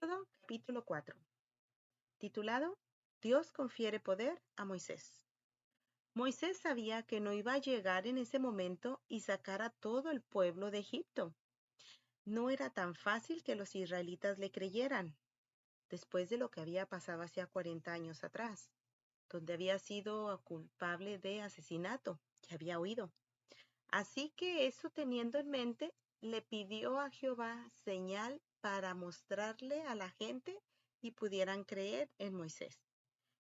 Capítulo 4, titulado Dios confiere poder a Moisés. Moisés sabía que no iba a llegar en ese momento y sacar a todo el pueblo de Egipto. No era tan fácil que los israelitas le creyeran, después de lo que había pasado hacía 40 años atrás, donde había sido culpable de asesinato, que había huido. Así que eso teniendo en mente, le pidió a Jehová señal para mostrarle a la gente y pudieran creer en Moisés.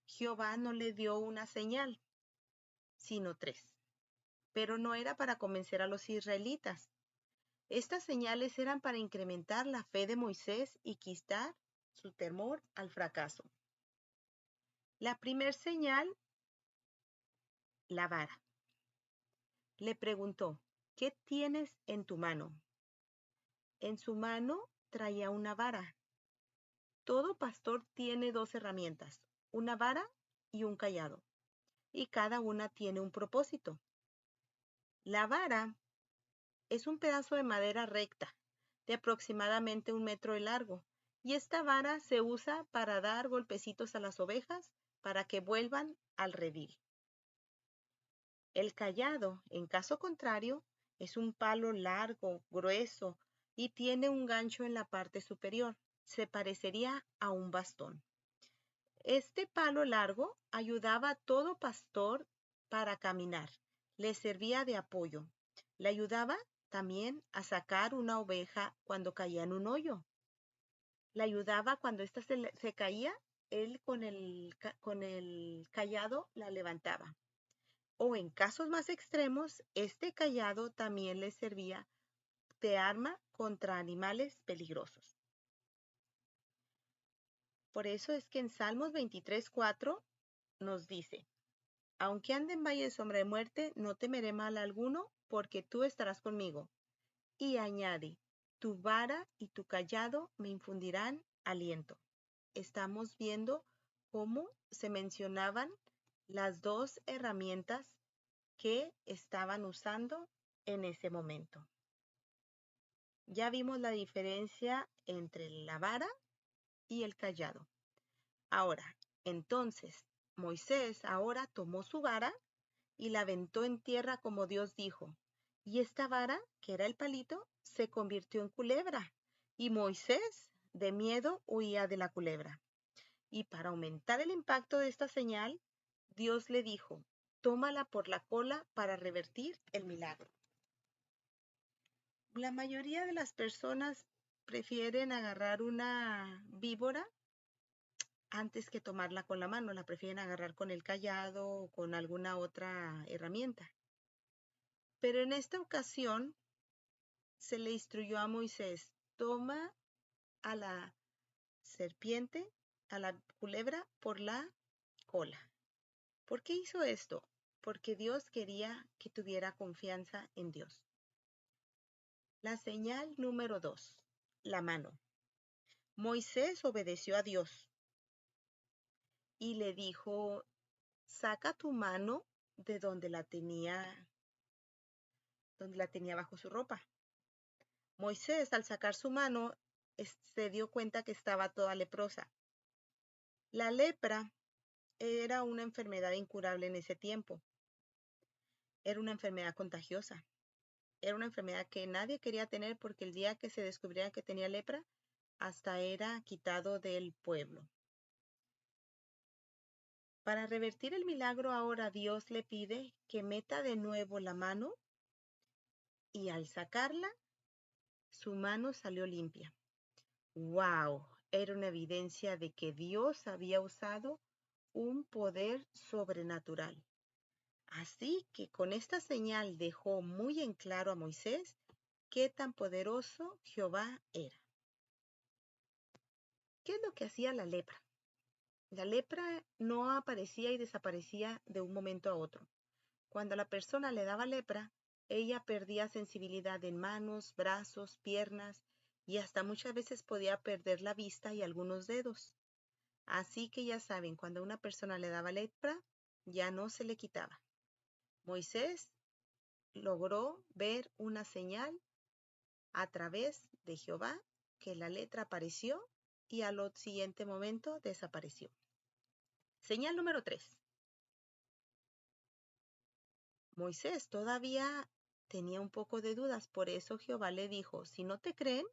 Jehová no le dio una señal, sino 3, pero no era para convencer a los israelitas. Estas señales eran para incrementar la fe de Moisés y quitar su temor al fracaso. La primer señal, la vara. Le preguntó, ¿qué tienes en tu mano? En su mano traía una vara. Todo pastor tiene 2 herramientas, una vara y un cayado, y cada una tiene un propósito. La vara es un pedazo de madera recta, de aproximadamente 1 metro de largo, y esta vara se usa para dar golpecitos a las ovejas para que vuelvan al redil. El cayado, en caso contrario, es un palo largo, grueso, y tiene un gancho en la parte superior. Se parecería a un bastón. Este palo largo ayudaba a todo pastor para caminar. Le servía de apoyo. Le ayudaba también a sacar una oveja cuando caía en un hoyo. Le ayudaba cuando ésta se caía, él con el cayado la levantaba. O en casos más extremos, este cayado también le servía de arma contra animales peligrosos. Por eso es que en Salmos 23:4 nos dice, aunque ande en valle de sombra de muerte, no temeré mal alguno, porque tú estarás conmigo. Y añade, tu vara y tu cayado me infundirán aliento. Estamos viendo cómo se mencionaban las 2 herramientas que estaban usando en ese momento. Ya vimos la diferencia entre la vara y el cayado. Ahora, entonces, Moisés ahora tomó su vara y la aventó en tierra como Dios dijo. Y esta vara, que era el palito, se convirtió en culebra. Y Moisés, de miedo, huía de la culebra. Y para aumentar el impacto de esta señal, Dios le dijo, tómala por la cola para revertir el milagro. La mayoría de las personas prefieren agarrar una víbora antes que tomarla con la mano, la prefieren agarrar con el cayado o con alguna otra herramienta. Pero en esta ocasión se le instruyó a Moisés, toma a la serpiente, a la culebra por la cola. ¿Por qué hizo esto? Porque Dios quería que tuviera confianza en Dios. La señal número 2, la mano. Moisés obedeció a Dios y le dijo, saca tu mano de donde la tenía bajo su ropa. Moisés, al sacar su mano, se dio cuenta que estaba toda leprosa. La lepra era una enfermedad incurable en ese tiempo. Era una enfermedad contagiosa. Era una enfermedad que nadie quería tener porque el día que se descubriera que tenía lepra, hasta era quitado del pueblo. Para revertir el milagro ahora Dios le pide que meta de nuevo la mano y al sacarla, su mano salió limpia. ¡Wow! Era una evidencia de que Dios había usado un poder sobrenatural. Así que con esta señal dejó muy en claro a Moisés qué tan poderoso Jehová era. ¿Qué es lo que hacía la lepra? La lepra no aparecía y desaparecía de un momento a otro. Cuando la persona le daba lepra, ella perdía sensibilidad en manos, brazos, piernas y hasta muchas veces podía perder la vista y algunos dedos. Así que ya saben, cuando a una persona le daba lepra, ya no se le quitaba. Moisés logró ver una señal a través de Jehová que la lepra apareció y al siguiente momento desapareció. Señal número 3. Moisés todavía tenía un poco de dudas, por eso Jehová le dijo, si no te creen,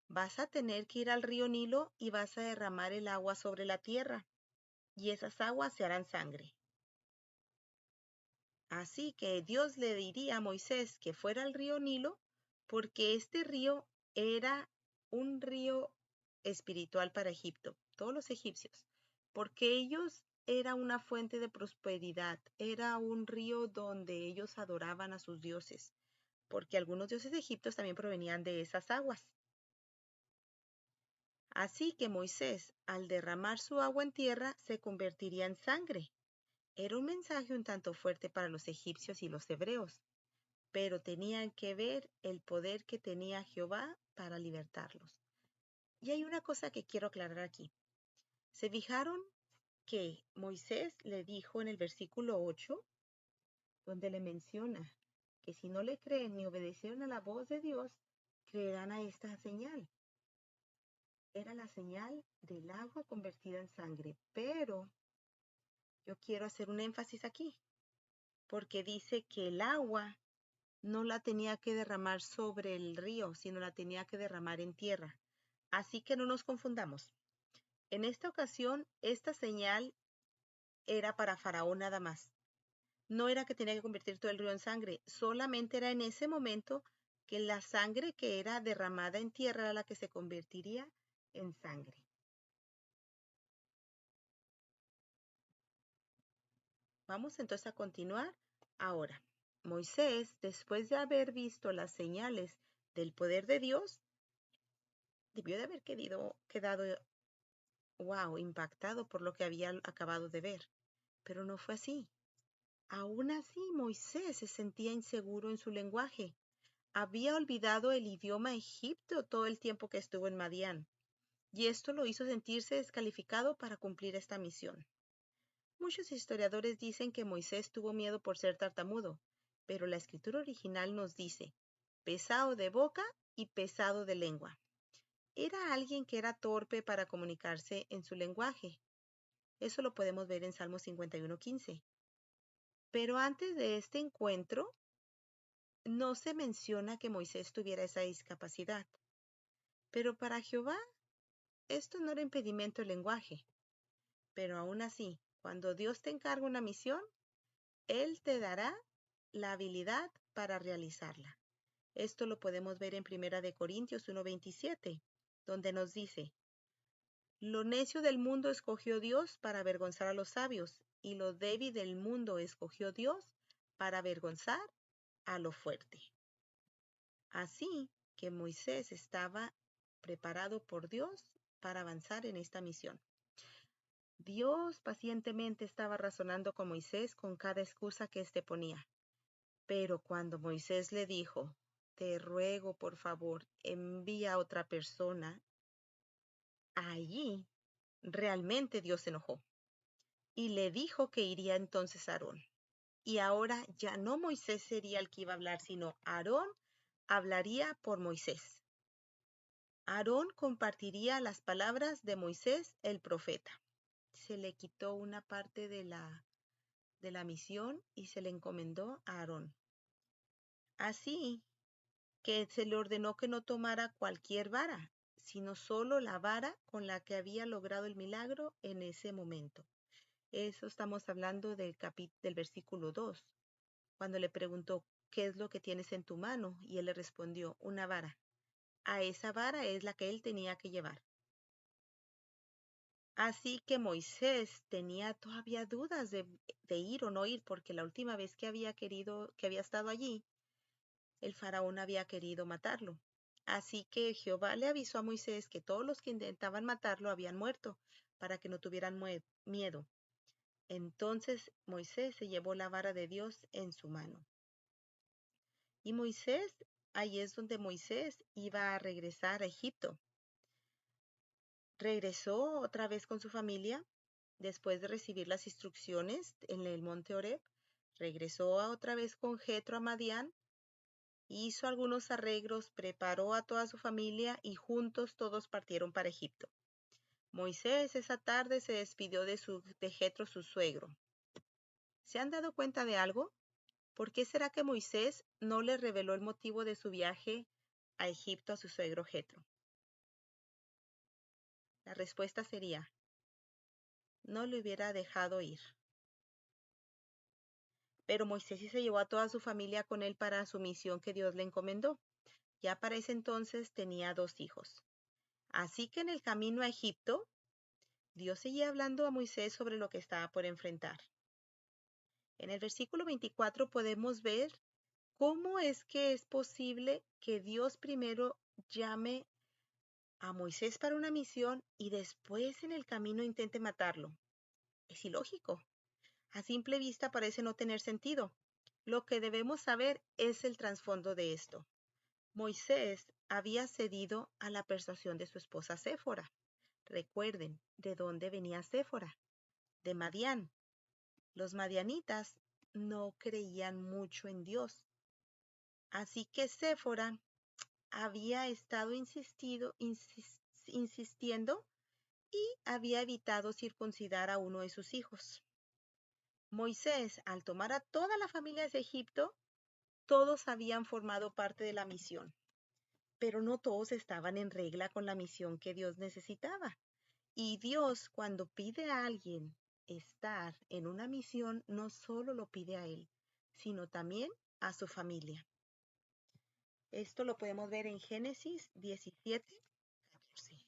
vas a tener que ir al río Nilo y vas a derramar el agua sobre la tierra, y esas aguas se harán sangre. Así que Dios le diría a Moisés que fuera al río Nilo, porque este río era un río espiritual para Egipto, todos los egipcios, porque ellos era una fuente de prosperidad, era un río donde ellos adoraban a sus dioses, porque algunos dioses de Egipto también provenían de esas aguas. Así que Moisés, al derramar su agua en tierra, se convertiría en sangre. Era un mensaje un tanto fuerte para los egipcios y los hebreos, pero tenían que ver el poder que tenía Jehová para libertarlos. Y hay una cosa que quiero aclarar aquí. ¿Se fijaron que Moisés le dijo en el versículo 8, donde le menciona que si no le creen ni obedecieron a la voz de Dios, creerán a esta señal? Era la señal del agua convertida en sangre, pero yo quiero hacer un énfasis aquí, porque dice que el agua no la tenía que derramar sobre el río, sino la tenía que derramar en tierra. Así que no nos confundamos. En esta ocasión, esta señal era para Faraón nada más. No era que tenía que convertir todo el río en sangre, solamente era en ese momento que la sangre que era derramada en tierra era la que se convertiría en sangre. Vamos entonces a continuar ahora. Moisés, después de haber visto las señales del poder de Dios, debió de haber quedado impactado por lo que había acabado de ver. Pero no fue así. Aún así, Moisés se sentía inseguro en su lenguaje. Había olvidado el idioma egipcio todo el tiempo que estuvo en Madián, y esto lo hizo sentirse descalificado para cumplir esta misión. Muchos historiadores dicen que Moisés tuvo miedo por ser tartamudo, pero la escritura original nos dice, pesado de boca y pesado de lengua. Era alguien que era torpe para comunicarse en su lenguaje. Eso lo podemos ver en Salmo 51:15. Pero antes de este encuentro, no se menciona que Moisés tuviera esa discapacidad. Pero para Jehová, esto no era impedimento del lenguaje. Pero aún así, cuando Dios te encarga una misión, Él te dará la habilidad para realizarla. Esto lo podemos ver en 1 Corintios 1:27, donde nos dice, lo necio del mundo escogió Dios para avergonzar a los sabios, y lo débil del mundo escogió Dios para avergonzar a lo fuerte. Así que Moisés estaba preparado por Dios para avanzar en esta misión. Dios pacientemente estaba razonando con Moisés con cada excusa que éste ponía. Pero cuando Moisés le dijo, te ruego por favor, envía a otra persona, allí realmente Dios se enojó y le dijo que iría entonces a Aarón. Y ahora ya no Moisés sería el que iba a hablar, sino Aarón hablaría por Moisés. Aarón compartiría las palabras de Moisés el profeta. Se le quitó una parte de la misión y se le encomendó a Aarón. Así que se le ordenó que no tomara cualquier vara, sino solo la vara con la que había logrado el milagro en ese momento. Eso estamos hablando del versículo 2, cuando le preguntó, ¿qué es lo que tienes en tu mano? Y él le respondió, una vara. A esa vara es la que él tenía que llevar. Así que Moisés tenía todavía dudas de ir o no ir, porque la última vez que había estado allí, el faraón había querido matarlo. Así que Jehová le avisó a Moisés que todos los que intentaban matarlo habían muerto, para que no tuvieran miedo. Entonces Moisés se llevó la vara de Dios en su mano. Y ahí es donde Moisés iba a regresar a Egipto. Regresó otra vez con su familia, después de recibir las instrucciones en el monte Horeb. Regresó otra vez con Jetro a Madián, hizo algunos arreglos, preparó a toda su familia y juntos todos partieron para Egipto. Moisés esa tarde se despidió de Jetro, su suegro. ¿Se han dado cuenta de algo? ¿Por qué será que Moisés no le reveló el motivo de su viaje a Egipto a su suegro Jetro? La respuesta sería, no le hubiera dejado ir. Pero Moisés sí se llevó a toda su familia con él para su misión que Dios le encomendó. Ya para ese entonces tenía 2 hijos. Así que en el camino a Egipto, Dios seguía hablando a Moisés sobre lo que estaba por enfrentar. En el versículo 24 podemos ver cómo es posible que Dios primero llame a Moisés para una misión y después en el camino intente matarlo. Es ilógico. A simple vista parece no tener sentido. Lo que debemos saber es el trasfondo de esto. Moisés había cedido a la persuasión de su esposa Séfora. Recuerden, ¿de dónde venía Séfora? De Madián. Los madianitas no creían mucho en Dios. Así que Séfora había estado insistiendo y había evitado circuncidar a uno de sus hijos. Moisés, al tomar a toda la familia de Egipto, todos habían formado parte de la misión, pero no todos estaban en regla con la misión que Dios necesitaba. Y Dios, cuando pide a alguien estar en una misión, no solo lo pide a él, sino también a su familia. Esto lo podemos ver en Génesis 17:14,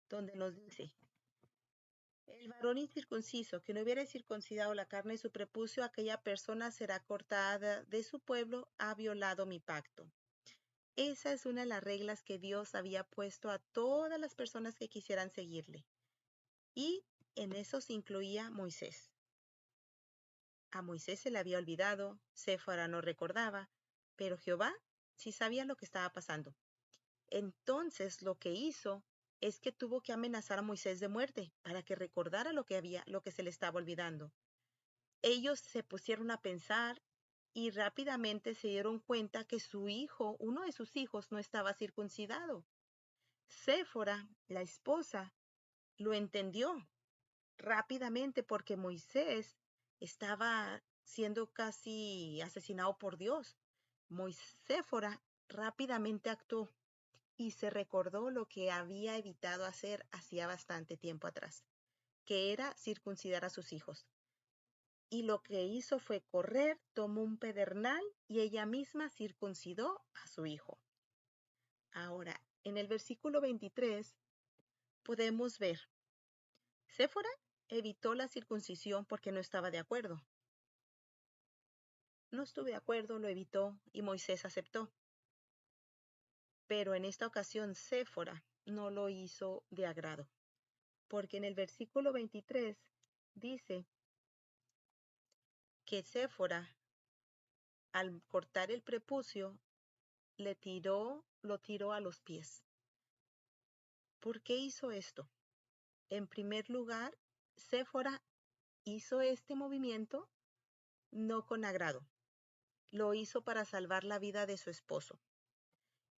donde nos dice, el varón incircunciso que no hubiera circuncidado la carne de su prepucio, aquella persona será cortada de su pueblo, ha violado mi pacto. Esa es una de las reglas que Dios había puesto a todas las personas que quisieran seguirle. Y en eso se incluía Moisés. A Moisés se le había olvidado, Séfora no recordaba, pero Jehová sí sabía lo que estaba pasando. Entonces lo que hizo es que tuvo que amenazar a Moisés de muerte para que recordara lo que se le estaba olvidando. Ellos se pusieron a pensar y rápidamente se dieron cuenta que su hijo, uno de sus hijos, no estaba circuncidado. Séfora, la esposa, lo entendió rápidamente porque Moisés estaba siendo casi asesinado por Dios. Séfora rápidamente actuó y se recordó lo que había evitado hacer hacía bastante tiempo atrás, que era circuncidar a sus hijos. Y lo que hizo fue correr, tomó un pedernal y ella misma circuncidó a su hijo. Ahora, en el versículo 23 podemos ver, Séfora evitó la circuncisión porque no estaba de acuerdo. No estuvo de acuerdo, lo evitó y Moisés aceptó. Pero en esta ocasión Séfora no lo hizo de agrado, porque en el versículo 23 dice que Séfora, al cortar el prepucio, lo tiró a los pies. ¿Por qué hizo esto? En primer lugar, Séfora hizo este movimiento no con agrado. Lo hizo para salvar la vida de su esposo.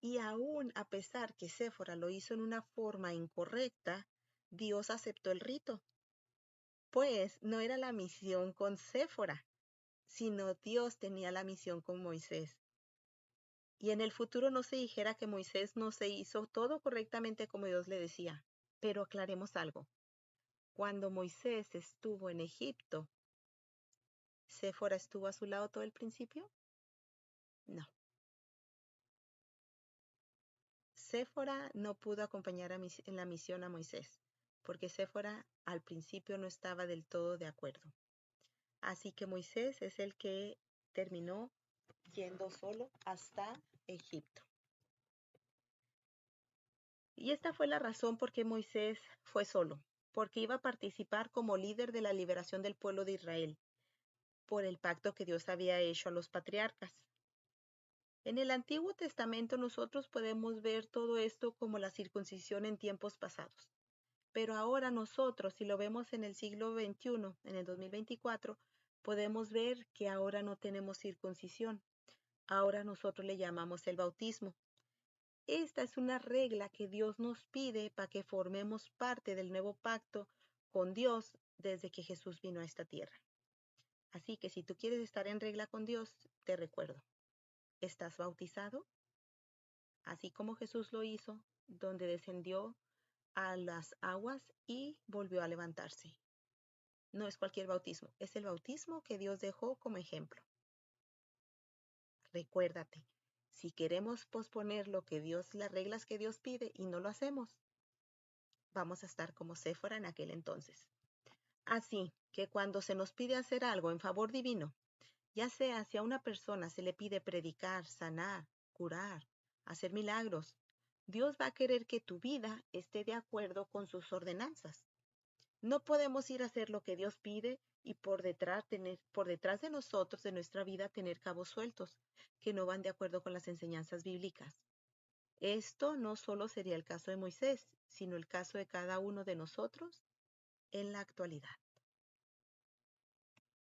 Y aún a pesar que Séfora lo hizo en una forma incorrecta, Dios aceptó el rito. Pues no era la misión con Séfora, sino Dios tenía la misión con Moisés. Y en el futuro no se dijera que Moisés no se hizo todo correctamente como Dios le decía. Pero aclaremos algo. Cuando Moisés estuvo en Egipto, ¿Séfora estuvo a su lado todo el principio? No. Séfora no pudo acompañar en la misión a Moisés, porque Séfora al principio no estaba del todo de acuerdo. Así que Moisés es el que terminó yendo solo hasta Egipto. Y esta fue la razón por qué Moisés fue solo, porque iba a participar como líder de la liberación del pueblo de Israel, por el pacto que Dios había hecho a los patriarcas. En el Antiguo Testamento nosotros podemos ver todo esto como la circuncisión en tiempos pasados. Pero ahora nosotros, si lo vemos en el siglo XXI, en el 2024, podemos ver que ahora no tenemos circuncisión. Ahora nosotros le llamamos el bautismo. Esta es una regla que Dios nos pide para que formemos parte del nuevo pacto con Dios desde que Jesús vino a esta tierra. Así que si tú quieres estar en regla con Dios, te recuerdo, ¿estás bautizado? Así como Jesús lo hizo, donde descendió a las aguas y volvió a levantarse. No es cualquier bautismo, es el bautismo que Dios dejó como ejemplo. Recuérdate, si queremos posponer las reglas que Dios pide y no lo hacemos, vamos a estar como Séfora en aquel entonces. Así que cuando se nos pide hacer algo en favor divino, ya sea si a una persona se le pide predicar, sanar, curar, hacer milagros, Dios va a querer que tu vida esté de acuerdo con sus ordenanzas. No podemos ir a hacer lo que Dios pide y por detrás de nosotros, de nuestra vida, tener cabos sueltos que no van de acuerdo con las enseñanzas bíblicas. Esto no solo sería el caso de Moisés, sino el caso de cada uno de nosotros en la actualidad.